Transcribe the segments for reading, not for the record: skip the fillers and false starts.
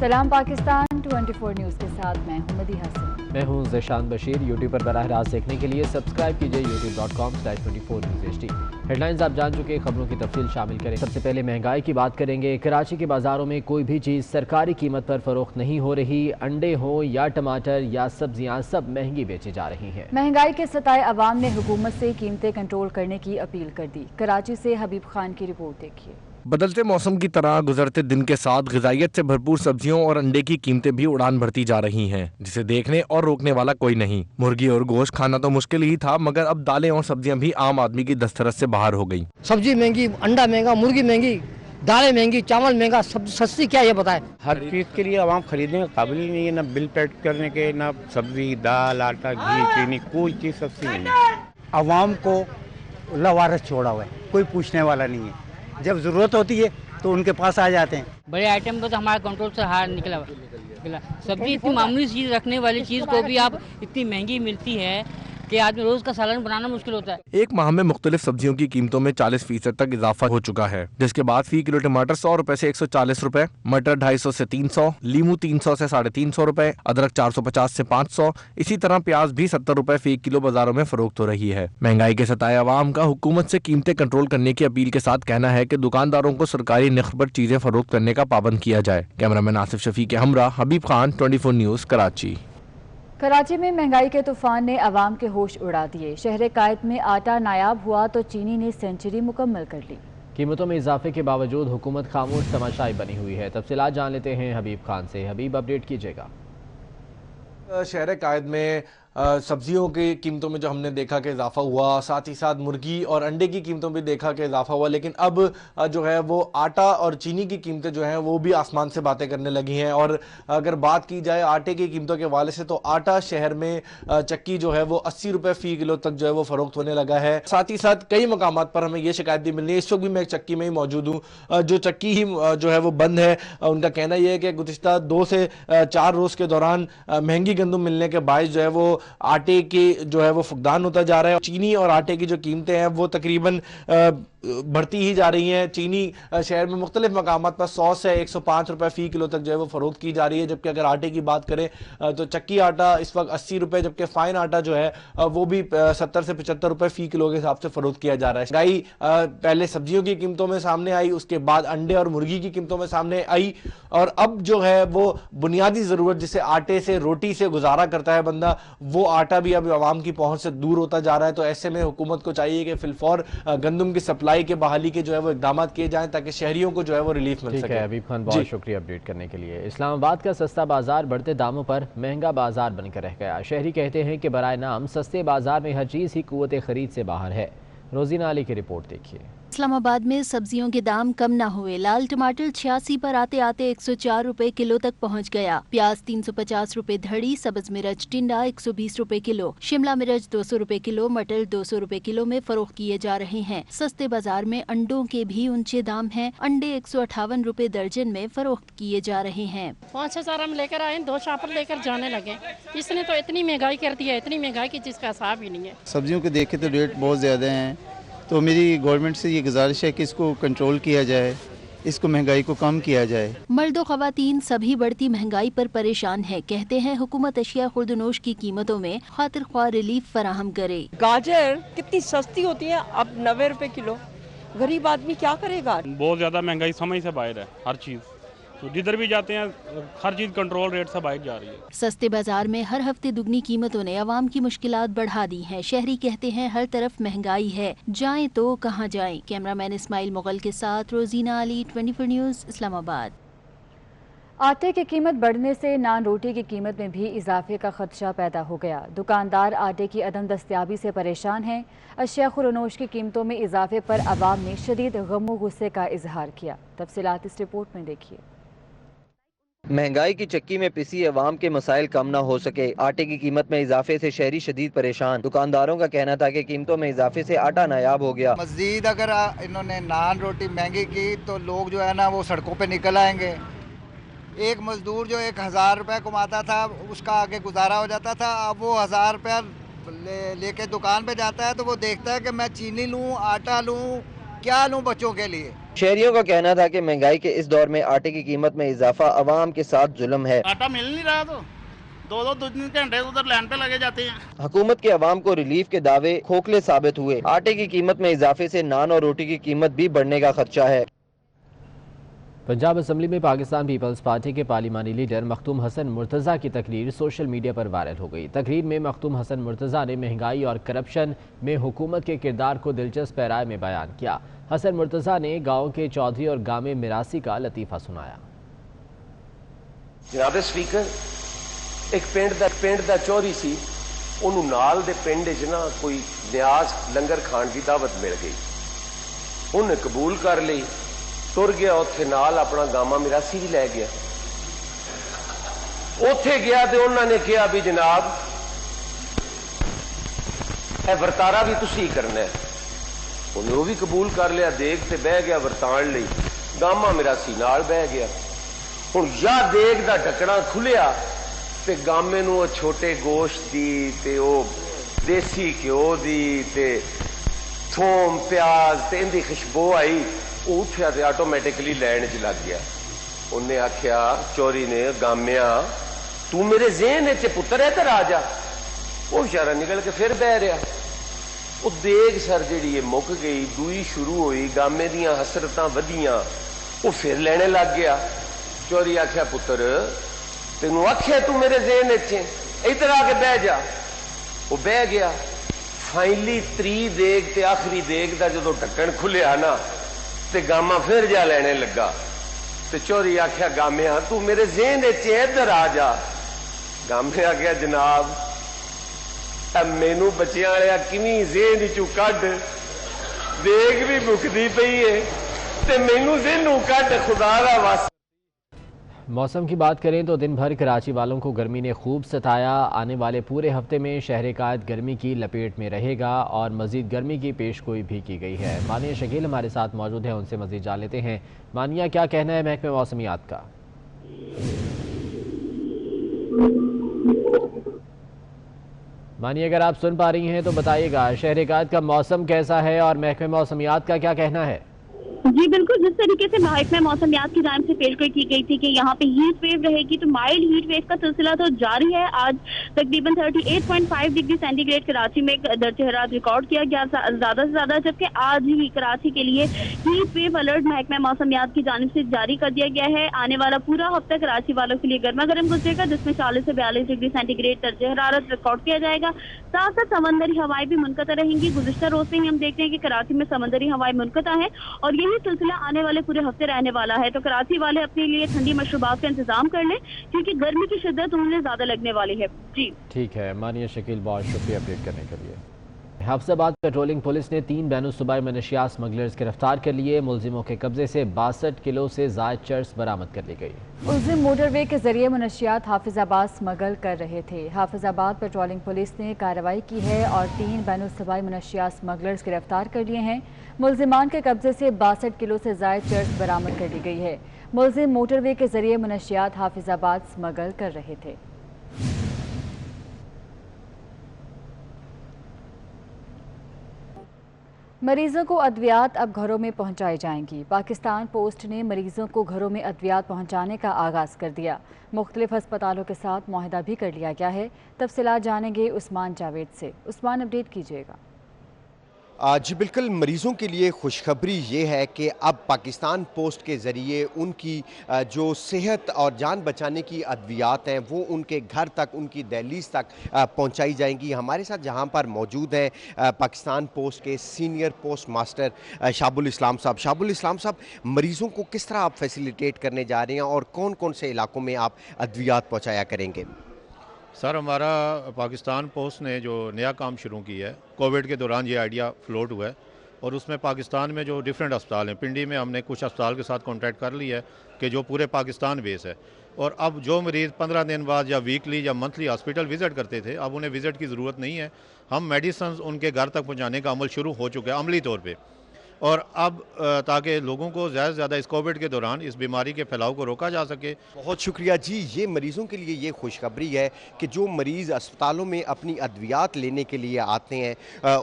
सलाम पाकिस्तान 24 न्यूज़ के साथ मैं हूं मदीहा हसन। मैं हूं ज़ेशान बशीर। यूट्यूब पर बराह रास्त देखने के लिए सब्सक्राइब कीजिए youtube.com/24 News HD। हेडलाइंस आप जान चुके, खबरों की तफसील शामिल करें। सबसे पहले महंगाई की बात करेंगे। कराची के बाजारों में कोई भी चीज़ सरकारी कीमत पर फरोख्त नहीं हो रही। अंडे हो या टमाटर या सब्जियां, सब महंगी बेची जा रही हैं। महंगाई के सताए अवाम ने हुकूमत से कीमतें कंट्रोल करने की अपील कर दी। कराची से हबीब खान की रिपोर्ट देखिए। बदलते मौसम की तरह गुजरते दिन के साथ ग़िज़ाइयत से भरपूर सब्जियों और अंडे की कीमतें भी उड़ान भरती जा रही हैं, जिसे देखने और रोकने वाला कोई नहीं। मुर्गी और गोश्त खाना तो मुश्किल ही था, मगर अब दालें और सब्जियां भी आम आदमी की दस्तरस से बाहर हो गई। सब्जी महंगी, अंडा महंगा, मुर्गी महंगी, दालें महंगी, चावल महंगा, सस्ती क्या ये बताए। हर चीज़ के लिए आवाम खरीदने का काबिल ही नहीं है, ना बिल पेड करने के, ना सब्जी, दाल, आटा, घी, चीनी, कोई चीज़ सस्ती नहीं है। आवाम को लवारस छोड़ा हुआ है, कोई पूछने वाला नहीं है। जब ज़रूरत होती है तो उनके पास आ जाते हैं। बड़े आइटम को तो हमारे कंट्रोल से हार निकला। सब्जी इतनी मामूली चीज़, रखने वाली चीज़ को भी आप इतनी महंगी मिलती है कि आदमी रोज का सालन बनाना मुश्किल होता है। एक माह में मुख्तलिफ सब्जियों की कीमतों में 40% तक इजाफा हो चुका है, जिसके बाद फी किलो टमाटर 100 रुपए से 140 रुपए, मटर 250 से 300, लीमू 300 से 350 रुपए, अदरक 450 से 500। इसी तरह प्याज भी 70 रुपए फी किलो बाजारों में फरोख्त हो रही है। महंगाई के सताए अवाम का हुकूमत से कीमतें कंट्रोल करने की अपील के साथ कहना है कि दुकानदारों को सरकारी नर्ख पर चीजें फरोख्त करने का पाबंद किया जाए। कैमरामैन आसिफ शफी के हमरा हबीब खान, 24 न्यूज़, कराची। कराची में महंगाई के तूफान ने अवाम के होश उड़ा दिए। शहर कायद में आटा नायाब हुआ तो चीनी ने सेंचुरी मुकम्मल कर ली। कीमतों में इजाफे के बावजूद हुकूमत खामोश तमाशाई बनी हुई है। तफसीलात जान लेते हैं हबीब खान से। हबीब, अपडेट कीजिएगा। शहर कायद में सब्जियों की कीमतों में जो हमने देखा कि इजाफा हुआ, साथ ही साथ मुर्गी और अंडे की कीमतों में देखा कि इजाफा हुआ, लेकिन अब जो है वो आटा और चीनी की कीमतें जो हैं वो भी आसमान से बातें करने लगी हैं। और अगर बात की जाए आटे की कीमतों के हवाले से, तो आटा शहर में चक्की जो है वो 80 रुपये फी किलो तक जो है वो फरोख्त होने लगा है। साथ ही साथ कई मकामात पर हमें ये शिकायत भी मिल रही है। इस वक्त भी मैं एक चक्की में ही मौजूद हूँ। जो चक्की ही जो है वो बंद है। उनका कहना यह है कि गुज़िश्ता 2 से 4 रोज़ के दौरान महंगी गंदम मिलने के बायस जो है वो आटे के जो है वो फुकदान होता जा रहा है। चीनी और आटे की जो कीमतें हैं वो तकरीबन बढ़ती ही जा रही हैं। चीनी शहर में मुख्तलिफ मकामात पर 100 से 105 रुपए फी किलो तक जो है वो फरोख्त की जा रही है, जबकि अगर आटे की बात करें तो चक्की आटा इस वक्त 80 रुपए, जबकि फाइन आटा जो है वो भी 70 से 75 रुपए फी किलो के हिसाब से फरोख्त किया जा रहा है। महंगाई पहले सब्जियों की कीमतों में सामने आई, उसके बाद अंडे और मुर्गी की कीमतों में सामने आई, और अब जो है वो बुनियादी जरूरत जिसे आटे से, रोटी से गुजारा करता है बंदा, वो आटा भी अब आवाम की पहुंच से दूर होता जा रहा है। तो ऐसे में हुकूमत को चाहिए कि फिलफौर गंदम की सप्लाई के बहाली के जो है वो इकदाम किए जाएं, ताकि शहरियों को जो है वो रिलीफ मिल सके। हबीब खान, बहुत शुक्रिया अपडेट करने के लिए। इस्लामाबाद का सस्ता बाजार बढ़ते दामों पर महंगा बाजार बनकर रह गया। शहरी कहते हैं कि बराए नाम सस्ते बाजार में हर चीज ही कुव्वत खरीद से बाहर है। रोजीना अली की रिपोर्ट देखिए। इस्लामाबाद में सब्जियों के दाम कम न हुए। लाल टमाटर 86 पर आते आते 104 रुपए किलो तक पहुंच गया। प्याज 350 रुपए धड़ी, सब्ज मिर्च टिंडा 120 रुपए किलो, शिमला मिर्च 200 रुपए किलो, मटर 200 रुपए किलो में फरोख्त किए जा रहे हैं। सस्ते बाजार में अंडों के भी ऊंचे दाम हैं। अंडे 158 रुपए दर्जन में फरोख्त किए जा रहे हैं। 5,000 हम लेकर आए, 2 शापर लेकर जाने लगे। इसने तो इतनी महंगाई कर दी है, इतनी महंगाई की जिसका हिसाब ही नहीं है। सब्जियों को देखे तो रेट बहुत ज्यादा हैं, तो मेरी गवर्नमेंट से ये गुजारिश है कि इसको कंट्रोल किया जाए, इसको महंगाई को कम किया जाए। मर्दो ख़वातीन सभी बढ़ती महंगाई पर परेशान है। कहते हैं हुकूमत अशिया खुर्दनोश की कीमतों में खातिर ख्वाह रिलीफ फराहम करे। गाजर कितनी सस्ती होती है, अब 90 रुपए किलो। गरीब आदमी क्या करेगा। बहुत ज्यादा महंगाई समझ से बाहर है हर चीज, तो जिधर भी जाते हैं हर चीज कंट्रोल रेट से बाहर जा रही है। सस्ते बाजार में हर हफ्ते दुगनी कीमतों ने अवाम की मुश्किलात बढ़ा दी हैं। शहरी कहते हैं हर तरफ महंगाई है, जाएं तो कहां जाएं। कैमरामैन इस्माइल मुगल के साथ रोजीना अली, 24 न्यूज़, इस्लामाबाद। आटे की कीमत बढ़ने से नान रोटी की कीमत में भी इजाफे का खदशा पैदा हो गया। दुकानदार आटे की अदम दस्तयाबी से परेशान हैं। अशिया खुर्दनोश की कीमतों में इजाफे पर अवाम ने शदीद गम व गुस्से का इजहार किया। तफसीलात इस रिपोर्ट में देखिए। महंगाई की चक्की में पिसी अवाम के मसाइल कम न हो सके। आटे की कीमत में इजाफे से शहरी शदीद परेशान। दुकानदारों का कहना था कि कीमतों में इजाफे से आटा नायाब हो गया। मजीद अगर इन्होंने नान रोटी महंगी की तो लोग जो है ना वो सड़कों पे निकल आएंगे। एक मजदूर जो 1,000 रुपये कमाता था उसका आगे गुजारा हो जाता था, अब वो 1,000 रुपया लेके दुकान पे जाता है तो वो देखता है कि मैं चीनी लूँ, आटा लूँ, क्या लूँ बच्चों के लिए। शहरियों का कहना था कि महंगाई के इस दौर में आटे की कीमत में इजाफा अवाम के साथ जुल्म है। आटा मिल नहीं रहा तो दो तीन घंटे उधर लाइन पे लगे जाते हैं। हुकूमत के अवाम को रिलीफ के दावे खोखले साबित हुए। आटे की कीमत में इजाफे से नान और रोटी की कीमत भी बढ़ने का खदशा है। पंजाब असम्बली में पाकिस्तान पीपल्स पार्टी के पार्लिमानी लीडर मखदूम हसन मुर्तज़ा की तकरीर सोशल मीडिया पर वायरल हो गई। तकरीर में मखदूम हसन मुर्तज़ा ने महंगाई और करप्शन में हुकूमत के किरदार को दिलचस्प पैराए में बयान किया। हसन मुर्तज़ा ने गाँव के चौधरी और गामे मिरासी का लतीफ़ा सुनाया। जनाब स्पीकर, एक पिंड दा चौधरी सी, उन्होंने नाल दे पिंड च ना कोई न्याज लंगर खान की दावत मिल गई, उन्हें कबूल कर ली, तुर गया उत्थे नाल अपना गामा मिरासी भी लै गया। उत्थे गया तो उन्होंने कहा भी जनाब ए वरतारा भी तुसी करना है, उन्हें वो भी कबूल कर लिया, देख ते बह गया वरतान लई, गामा मिरासी नाल बह गया। हुण या देख दा ढकना खुलिया ते गामे नूं छोटे गोश्त दी ते ओ देसी घ्यो दी ते थोम प्याज ते इहदी खुशबू आई, उठिया ते आटोमैटिकली लैन च लग गया। उन्हें आख्या चोरी ने, गामिया तू मेरे ज़हन च पुत्तर है ते राजा। वो बेचारा निकल के फिर बह रहा। वो देख सर जी मुक गई, दूई शुरू हुई, गामे दियां हसरतां वधियां, वो फिर लेने लग गया। चोरी आख्या पुत्तर तेनू आख्या तू मेरे ज़हन च, इधर आके बह जा। वो बह गया। फाइनली त्री देग ते आखिरी देग दा जदों ढक्कन खुलिया ना ते गामा फिर जा लेने लगा। ते चोरी आख्या गामिया तू मेरे ज़हन च इधर आ जा। गामे आख्या जनाब मैनू बच्चियां वालिया किनी ज़हन चू कढ, देग भी मुकदी पई है ते मैनू ज़हनू कढ, खुदा दा वास्ता। मौसम की बात करें तो दिन भर कराची वालों को गर्मी ने खूब सताया। आने वाले पूरे हफ्ते में शहर कायद गर्मी की लपेट में रहेगा और मजीद गर्मी की पेशगोई भी की गई है। मानिया शकील हमारे साथ मौजूद है, उनसे मजीद जान लेते हैं। मानिया, क्या कहना है महकमे मौसमियात का? मानिया, अगर आप सुन पा रही हैं तो बताइएगा शहर कायद का मौसम कैसा है और महकमे मौसमियात का क्या कहना है? जी बिल्कुल, जिस तरीके से महकमा मौसमियात की जानिब से पेशगोई की गई थी कि यहाँ पे हीट वेव रहेगी, तो माइल्ड हीट वेव का सिलसिला तो जारी है। आज तकरीबन 38.5 डिग्री सेंटीग्रेड कराची में दर्ज हरारत रिकॉर्ड किया गया ज्यादा से ज्यादा, जबकि आज ही कराची के लिए हीट वेव अलर्ट महकमा मौसमियात की जानिब से जारी कर दिया गया है। आने वाला पूरा हफ्ता कराची वालों के लिए गर्मा गर्म गुजरेगा, जिसमें 40 से 42 डिग्री सेंटीग्रेड दर्ज हरारत रिकॉर्ड किया जाएगा। साथ साथ समंदरी हवाएं भी मुनक़ता रहेंगी। गुज़िश्ता रोज से ही हम देखते हैं कि कराची में समंदरी हवाएं मुनक़ता है और यही सिलसिला आने वाले पूरे हफ्ते रहने वाला है। तो कराची वाले अपने लिए ठंडी मशरूबात का इंतजाम कर लें, क्योंकि गर्मी की शिद्दत उन्हें ज्यादा लगने वाली है। जी ठीक है मानिया शकील, बहुत शुक्रिया अपडेट करने के लिए। हफ्साबाद पेट्रोलिंग पुलिस ने 3 बैनुल-सूबाई मनशियात स्मगलर्स गिरफ्तार कर लिए। मुलजिमों के कब्जे से 62 किलो से ज़ायद चर्स बरामद कर ली गई। मुलजिम मोटरवे के जरिए मनशियात हाफिजाबाद स्मगल कर रहे थे। हाफिजाबाद पेट्रोलिंग पुलिस ने कार्रवाई की है और 3 बैनुल-सूबाई मनशियात स्मगलर्स गिरफ्तार कर लिए हैं। मुलजिमान के कब्जे से 62 किलो से ज़ायद चर्स बरामद कर ली गई है। मुलजिम मोटरवे के जरिए मनशियात हाफिजाबाद स्मगल कर रहे थे। मरीजों को अद्वियात अब घरों में पहुंचाई जाएंगी। पाकिस्तान पोस्ट ने मरीजों को घरों में अद्वियात पहुंचाने का आगाज़ कर दिया। मुख्तलिफ अस्पतालों के साथ मुआहदा भी कर लिया गया है। तफसीलात जानेंगे उस्मान जावेद से। उस्मान, अपडेट कीजिएगा। जी बिल्कुल, मरीज़ों के लिए खुशखबरी ये है कि अब पाकिस्तान पोस्ट के ज़रिए उनकी जो सेहत और जान बचाने की अद्वियात हैं वो उनके घर तक, उनकी दहलीज तक पहुंचाई जाएंगी। हमारे साथ जहां पर मौजूद हैं पाकिस्तान पोस्ट के सीनियर पोस्ट मास्टर शाबुल इस्लाम साहब। शाबुल इस्लाम साहब, मरीज़ों को किस तरह आप फैसिलिटेट करने जा रहे हैं और कौन कौन से इलाकों में आप अद्वियात पहुँचाया करेंगे? सर, हमारा पाकिस्तान पोस्ट ने जो नया काम शुरू किया है, कोविड के दौरान ये आइडिया फ्लोट हुआ है और उसमें पाकिस्तान में जो डिफरेंट अस्पताल हैं, पिंडी में हमने कुछ अस्पताल के साथ कॉन्टैक्ट कर लिया है कि जो पूरे पाकिस्तान बेस है, और अब जो मरीज़ 15 दिन बाद या वीकली या मंथली हॉस्पिटल विज़िट करते थे, अब उन्हें विज़िट की ज़रूरत नहीं है। हम मेडिसिन उनके घर तक पहुँचाने का अमल शुरू हो चुका है अमली तौर पर। اور اب تاکہ لوگوں کو زیادہ سے زیادہ اس کووڈ کے دوران اس بیماری کے پھیلاؤ کو روکا جا سکے۔ بہت شکریہ جی، یہ مریضوں کے لیے یہ خوشخبری ہے کہ جو مریض اسپتالوں میں اپنی ادویات لینے کے لیے آتے ہیں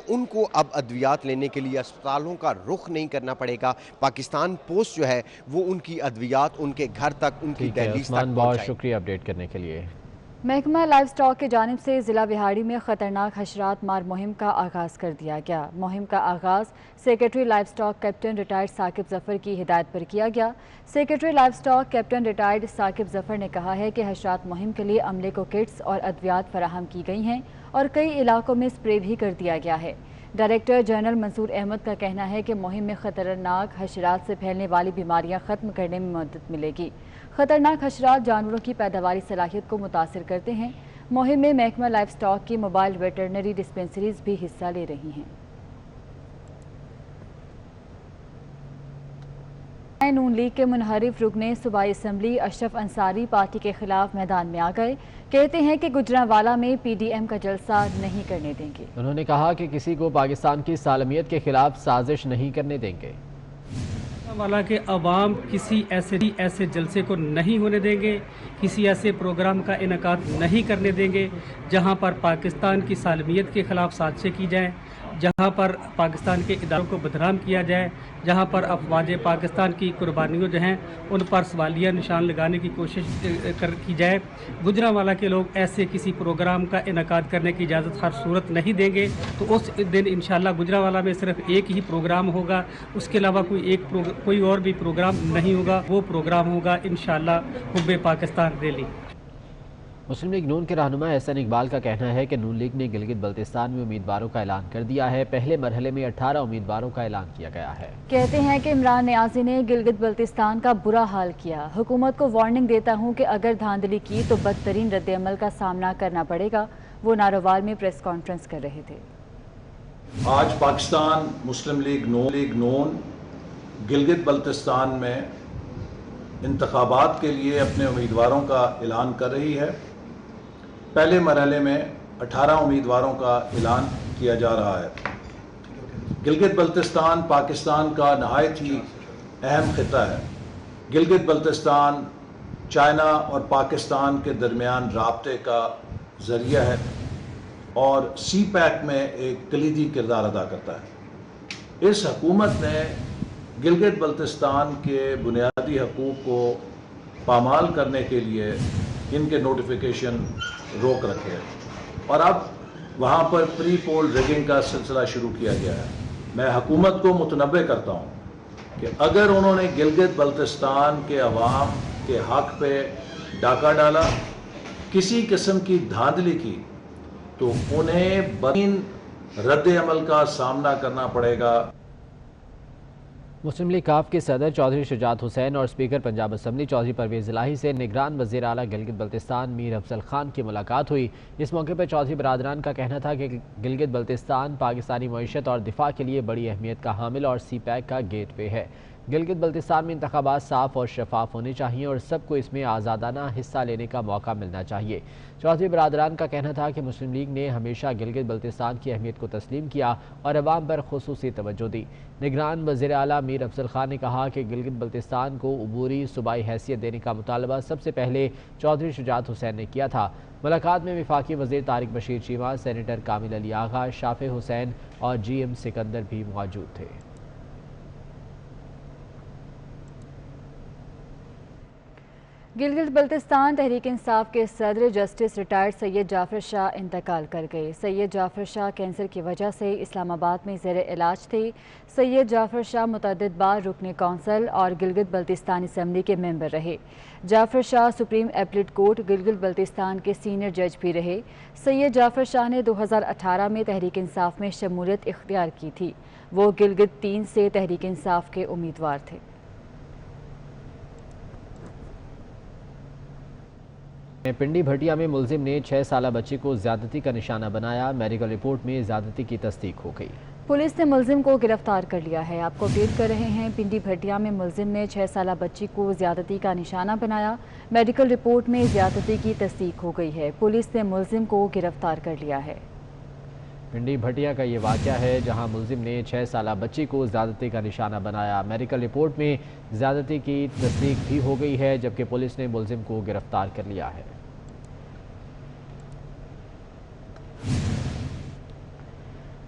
ان کو اب ادویات لینے کے لیے اسپتالوں کا رخ نہیں کرنا پڑے گا۔ پاکستان پوسٹ جو ہے وہ ان کی ادویات ان کے گھر تک، ان کی دہلیز تک بہت شکریہ اپڈیٹ کرنے کے لیے۔ محکمہ لائف سٹاک کی جانب سے ضلع بہاڑی میں خطرناک حشرات مار مہم کا آغاز کر دیا گیا۔ مہم کا آغاز secretary livestock captain retired Saqib Zafar کی ہدایت پر کیا گیا۔ Secretary livestock captain retired Saqib Zafar نے کہا ہے کہ حشرات مہم کے لیے عملے کو کٹس اور ادویات فراہم کی گئی ہیں اور کئی علاقوں میں اسپرے بھی کر دیا گیا ہے۔ ڈائریکٹر جنرل منصور احمد کا کہنا ہے کہ مہم میں خطرناک حشرات سے پھیلنے والی بیماریاں ختم کرنے میں مدد ملے گی۔ خطرناک حشرات جانوروں کی پیداواری صلاحیت کو متاثر کرتے ہیں۔ مہم میں محکمہ لائف سٹاک کی موبائل ویٹرنری ڈسپنسریز بھی حصہ لے رہی ہیں۔ نون لیگ کے منحرف رکن صوبائی اسمبلی اشرف انصاری پارٹی کے خلاف میدان میں آ گئے۔ کہتے ہیں کہ گجرانوالہ میں پی ڈی ایم کا جلسہ نہیں کرنے دیں گے۔ انہوں نے کہا کہ کسی کو پاکستان کی سالمیت کے خلاف سازش نہیں کرنے دیں گے۔ والا کے عوام کسی ایسے جلسے کو نہیں ہونے دیں گے، کسی ایسے پروگرام کا انعقاد نہیں کرنے دیں گے جہاں پر پاکستان کی سالمیت کے خلاف سازشیں کی جائیں، جہاں پر پاکستان کے اداروں کو بدنام کیا جائے، جہاں پر افواج پاکستان کی قربانیوں جو ہیں ان پر سوالیہ نشان لگانے کی کوشش کی جائے۔ گجرانوالہ کے لوگ ایسے کسی پروگرام کا انعقاد کرنے کی اجازت ہر صورت نہیں دیں گے۔ تو اس دن انشاءاللہ گجرانوالہ میں صرف ایک ہی پروگرام ہوگا، اس کے علاوہ کوئی اور بھی پروگرام نہیں ہوگا۔ وہ پروگرام ہوگا انشاءاللہ حب پاکستان ریلی۔ مسلم لیگ نون کے رہنما احسن اقبال کا کہنا ہے کہ نون لیگ نے گلگت بلتستان میں امیدواروں کا اعلان کر دیا ہے۔ پہلے مرحلے میں 18 امیدواروں کا اعلان کیا گیا ہے۔ کہتے ہیں کہ عمران نیازی نے گلگت بلتستان کا برا حال کیا۔ حکومت کو وارننگ دیتا ہوں کہ اگر دھاندلی کی تو بدترین رد عمل کا سامنا کرنا پڑے گا۔ وہ نارووال میں پریس کانفرنس کر رہے تھے۔ آج پاکستان مسلم لیگ نون گلگت بلتستان میں انتخابات کے لیے اپنے امیدواروں کا اعلان کر رہی ہے۔ پہلے مرحلے میں 18 امیدواروں کا اعلان کیا جا رہا ہے۔ گلگت بلتستان پاکستان کا نہایت ہی اہم خطہ ہے۔ گلگت بلتستان چائنا اور پاکستان کے درمیان رابطے کا ذریعہ ہے اور سی پیک میں ایک کلیدی کردار ادا کرتا ہے۔ اس حکومت نے گلگت بلتستان کے بنیادی حقوق کو پامال کرنے کے لیے ان کے نوٹیفیکیشن روک رکھے ہیں اور اب وہاں پر پری پول ریگنگ کا سلسلہ شروع کیا گیا ہے۔ میں حکومت کو متنبہ کرتا ہوں کہ اگر انہوں نے گلگت بلتستان کے عوام کے حق پہ ڈاکہ ڈالا، کسی قسم کی دھاندلی کی، تو انہیں بدترین رد عمل کا سامنا کرنا پڑے گا۔ مسلم لیگ کاف کے صدر چودھری شجاعت حسین اور اسپیکر پنجاب اسمبلی چودھری پرویز الہی سے نگران وزیر اعلیٰ گلگت بلتستان میر افضل خان کی ملاقات ہوئی۔ اس موقع پر چودھری برادران کا کہنا تھا کہ گلگت بلتستان پاکستانی معیشت اور دفاع کے لیے بڑی اہمیت کا حامل اور سی پیک کا گیٹ وے ہے۔ گلگت بلتستان میں انتخابات صاف اور شفاف ہونے چاہیے اور سب کو اس میں آزادانہ حصہ لینے کا موقع ملنا چاہیے۔ چودھری برادران کا کہنا تھا کہ مسلم لیگ نے ہمیشہ گلگت بلتستان کی اہمیت کو تسلیم کیا اور عوام پر خصوصی توجہ دی۔ نگران وزیر اعلیٰ میر افضل خان نے کہا کہ گلگت بلتستان کو عبوری صوبائی حیثیت دینے کا مطالبہ سب سے پہلے چودھری شجاعت حسین نے کیا تھا۔ ملاقات میں وفاقی وزیر طارق بشیر چیمہ، سینیٹر کامل علی آغا، شافع حسین اور جی ایم سکندر بھی موجود تھے۔ گلگت بلتستان تحریک انصاف کے صدر جسٹس ریٹائرڈ سید جعفر شاہ انتقال کر گئے۔ سید جعفر شاہ کینسر کی وجہ سے اسلام آباد میں زیر علاج تھے۔ سید جعفر شاہ متعدد بار رکن کونسل اور گلگت بلتستان اسمبلی کے ممبر رہے۔ Jafar Shah supreme appellate court Gilgit Baltistan کے سینئر جج بھی رہے۔ سید جعفر شاہ نے 2018 میں تحریک انصاف میں شمولیت اختیار کی تھی۔ وہ گلگت 3 سے تحریک انصاف کے امیدوار تھے۔ پنڈی بھٹیا میں ملزم نے 6 سالہ بچی کو زیادتی کا نشانہ بنایا۔ میڈیکل رپورٹ میں زیادتی کی تصدیق ہو گئی۔ پولیس نے ملزم کو گرفتار کر لیا ہے۔ آپ کو اپڈیٹ کر رہے ہیں، پنڈی بھٹیا میں ملزم نے 6 سالہ بچی کو زیادتی کا نشانہ بنایا۔ میڈیکل رپورٹ میں زیادتی کی تصدیق ہو گئی ہے۔ پولیس نے ملزم کو گرفتار کر لیا ہے۔ पिंडी भटिया का ये वाक़या है जहां मुलजिम ने 6 साला बच्ची को ज़्यादती का निशाना बनाया। मेडिकल रिपोर्ट में ज़्यादती की तस्दीक भी हो गई है, जबकि पुलिस ने मुलजिम को गिरफ्तार कर लिया है।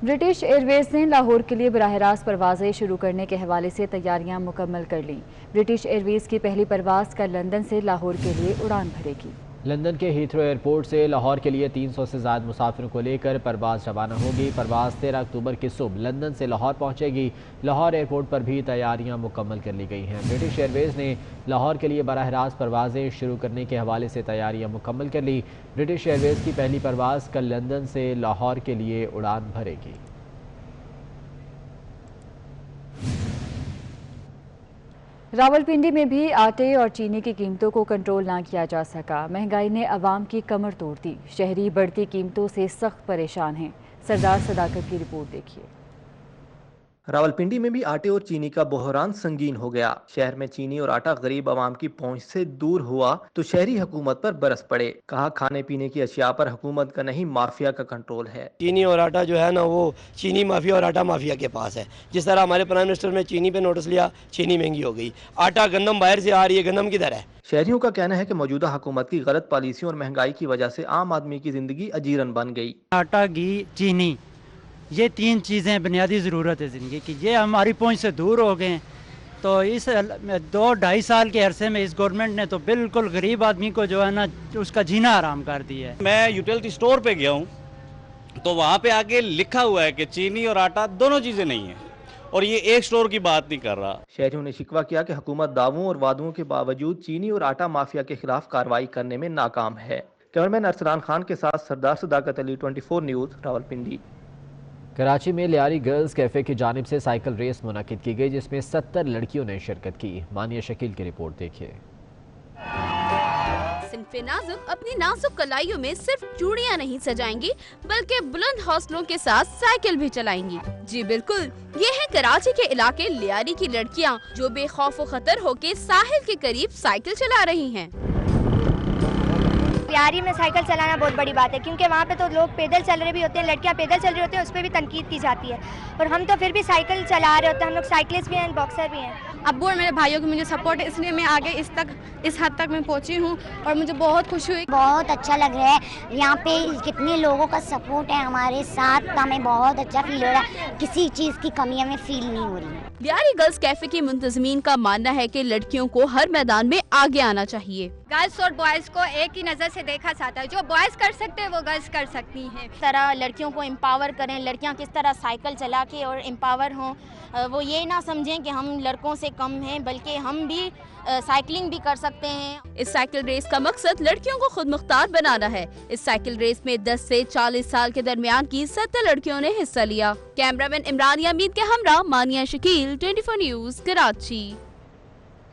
ब्रिटिश एयरवेज ने लाहौर के लिए बराह रास्त परवाज़ें शुरू करने के हवाले से तैयारियां मुकम्मल कर लीं। ब्रिटिश एयरवेज की पहली परवाज़ कल लंदन से लाहौर के लिए उड़ान भरेगी। लंदन के हीथ्रो एयरपोर्ट से लाहौर के लिए 300 से ज़्यादा मुसाफिरों को लेकर परवाज़ रवाना होगी। परवाज़ 13 अक्टूबर की सुबह लंदन से लाहौर पहुंचेगी। लाहौर एयरपोर्ट पर भी तैयारियां मुकम्मल कर ली गई हैं। ब्रिटिश एयरवेज ने लाहौर के लिए बराह रास्त परवाज़ें शुरू करने के हवाले से तैयारियां मुकम्मल कर ली। ब्रिटिश एयरवेज की पहली परवाज़ कल लंदन से लाहौर के लिए उड़ान भरेगी। रावलपिंडी में भी आटे और चीनी की कीमतों को कंट्रोल ना किया जा सका। महंगाई ने अवाम की कमर तोड़ दी। शहरी बढ़ती कीमतों से सख्त परेशान हैं। सरदार सदाकत की रिपोर्ट देखिए। रावलपिंडी में भी आटे और चीनी का बहरान संगीन हो गया। शहर में चीनी और आटा गरीब आवाम की पहुंच से दूर हुआ तो शहरी हुकूमत पर बरस पड़े। कहा खाने पीने की अशिया पर हुकूमत का नहीं माफिया का कंट्रोल है। चीनी और आटा जो है ना वो चीनी माफिया और आटा माफिया के पास है। जिस तरह हमारे प्राइम मिनिस्टर ने चीनी पे नोटिस लिया, चीनी महंगी हो गई, आटा गंदम बाहर से आ रही है, गंदम किधर है। शहरियों का कहना है कि मौजूदा हुकूमत की गलत पॉलिसियों और महंगाई की वजह से आम आदमी की जिंदगी अजीरन बन गई। आटा, घी, चीनी, ये 3 चीज़ें बुनियादी ज़रूरत है ज़िंदगी की, ये हमारी पहुंच से दूर हो गए। तो इस 2-2.5 साल के अरसे में इस गवर्नमेंट ने तो बिल्कुल गरीब आदमी को जो है ना उसका जीना आराम कर दिया है। मैं यूटिलिटी स्टोर पे गया हूँ तो वहाँ पे आके लिखा हुआ है कि चीनी और आटा दोनों चीज़ें नहीं है, और ये एक स्टोर की बात नहीं कर रहा। शहरियों ने शिकवा किया कि हुकूमत दावों और वादों के बावजूद चीनी और आटा माफिया के खिलाफ कार्रवाई करने में नाकाम है। कैमरामैन अरसलान खान के साथ सरदार सदाकत अली, 24 न्यूज़, रावलपिंडी। कराची में लियारी गर्ल्स कैफे की जानिब से साइकिल रेस मुनाकिद की गई, जिसमें 70 लड़कियों ने शिरकत की। मानिया शकील की रिपोर्ट देखिए। सिन्फे नाजुक अपनी नाजुक कलाइयों में सिर्फ चूड़ियां नहीं सजाएंगी बल्कि बुलंद हौसलों के साथ साइकिल भी चलाएंगी। जी बिल्कुल, ये है कराची के इलाके लियारी की लड़कियां जो बेखौफ खतर होके साहिल के करीब साइकिल चला रही हैं। लियारी में साइकिल चलाना बहुत बड़ी बात है, क्योंकि वहाँ पे तो लोग पैदल चल रहे भी होते हैं, लड़कियाँ पैदल चल रही होती हैं, उस पर भी तनकीद की जाती है, और हम तो फिर भी साइकिल चला रहे होते हैं। हम लोग साइकिलिस्ट भी हैं, बॉक्सर भी हैं। अब्बू और मेरे भाइयों की मुझे सपोर्ट है, इसलिए मैं आगे इस हद तक मैं पहुंची हूं और मुझे बहुत खुशी हुई। बहुत अच्छा लग रहा है, यहाँ पे कितने लोगों का सपोर्ट है हमारे साथ, हमें बहुत अच्छा फील हो रहा है। किसी चीज़ की कमी हमें फील नहीं हो रही है। लियारी गर्ल्स कैफे की मुंतजमीन का मानना है कि लड़कियों को हर मैदान में आगे आना चाहिए। गर्ल्स और बॉयज़ को एक ही नज़र से देखा जाता है, जो बॉयज़ कर सकते हैं वो गर्ल्स कर सकती हैं। इस तरह लड़कियों को एम्पावर करें, लड़कियाँ किस तरह साइकिल चला के और एम्पावर हों, वो ये ना समझें कि हम लड़कों से कम हैं, बल्कि हम भी साइकिलिंग भी कर सकते हैं। इस साइकिल रेस का मकसद लड़कियों को खुद मुख्तार बनाना है। इस साइकिल रेस में 10 से 40 साल के दरमियान की 70 लड़कियों ने हिस्सा लिया। कैमरामैन इमरान यामीद के हमरा मानिया शकील, 24 न्यूज़, कराची।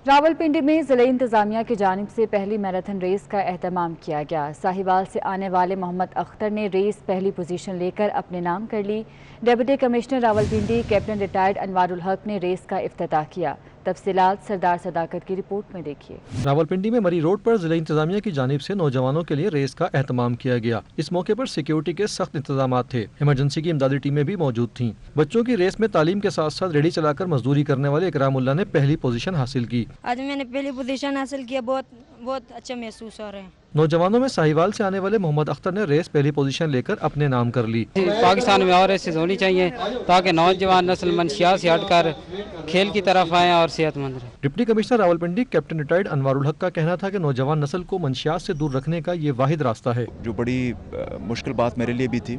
रावलपिंडी में ज़िला इंतज़ामिया की जानिब से पहली मैराथन रेस का एहतमाम किया गया। साहिवाल से आने वाले मोहम्मद अख्तर ने रेस पहली पोजीशन लेकर अपने नाम कर ली। Deputy commissioner Rawalpindi captain retired Anwarul Haq ने रेस का इफ्तिताह किया। तफसीलात सरदार सदाकत की रिपोर्ट में देखिए। रावलपिंडी में मरी रोड पर जिला इंतजामिया की जानिब से नौजवानों के लिए रेस का एहतमाम किया गया। इस मौके पर सिक्योरिटी के सख्त इंतजाम थे। इमरजेंसी की इमदादी टीमें भी मौजूद थीं। बच्चों की रेस में तालीम के साथ साथ रेडी चलाकर मजदूरी करने वाले इकरामुल्लाह ने पहली पोजीशन हासिल की। आज मैंने पहली पोजीशन हासिल किया, बहुत अच्छा महसूस हो रहा है। नौजवानों में साहिवाल से आने वाले मोहम्मद अख्तर ने रेस पहली पोजीशन लेकर अपने नाम कर ली। पाकिस्तान में और रेसेस होनी चाहिए ताकि नौजवान नस्ल मंशियात से हटकर खेल की तरफ आए और सेहतमंद रहे। Deputy commissioner Rawalpindi captain retired Anwarul हक का कहना था कि नौजवान नस्ल को मंशियात से दूर रखने का ये वाहिद रास्ता है। जो बड़ी मुश्किल बात मेरे लिए भी थी,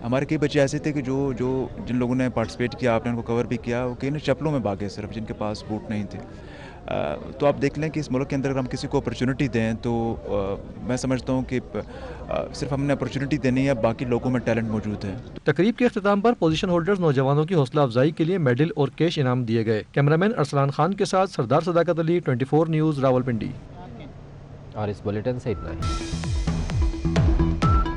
हमारे कई बच्चे ऐसे थे कि जो जिन लोगों ने पार्टिसिपेट किया, आपने उनको कवर भी किया, वो कई चप्पलों में भागे सिर्फ, जिनके पास बूट नहीं थे। तो आप देख लें कि इस मुल्क के अंदर अगर हम किसी को अपॉर्चुनिटी दें तो मैं समझता हूँ कि सिर्फ हमने अपॉर्चुनिटी देनी है, बाकी लोगों में टैलेंट मौजूद है। तकरीब के अख्तिताम पर पोजीशन होल्डर्स नौजवानों की हौसला अफजाई के लिए मेडल और कैश इनाम दिए गए। कैमरामैन अरसलान खान के साथ सरदार सदाकत अली, 24 न्यूज़, रावलपिंडी। और इस बुलेटिन से इतना ही।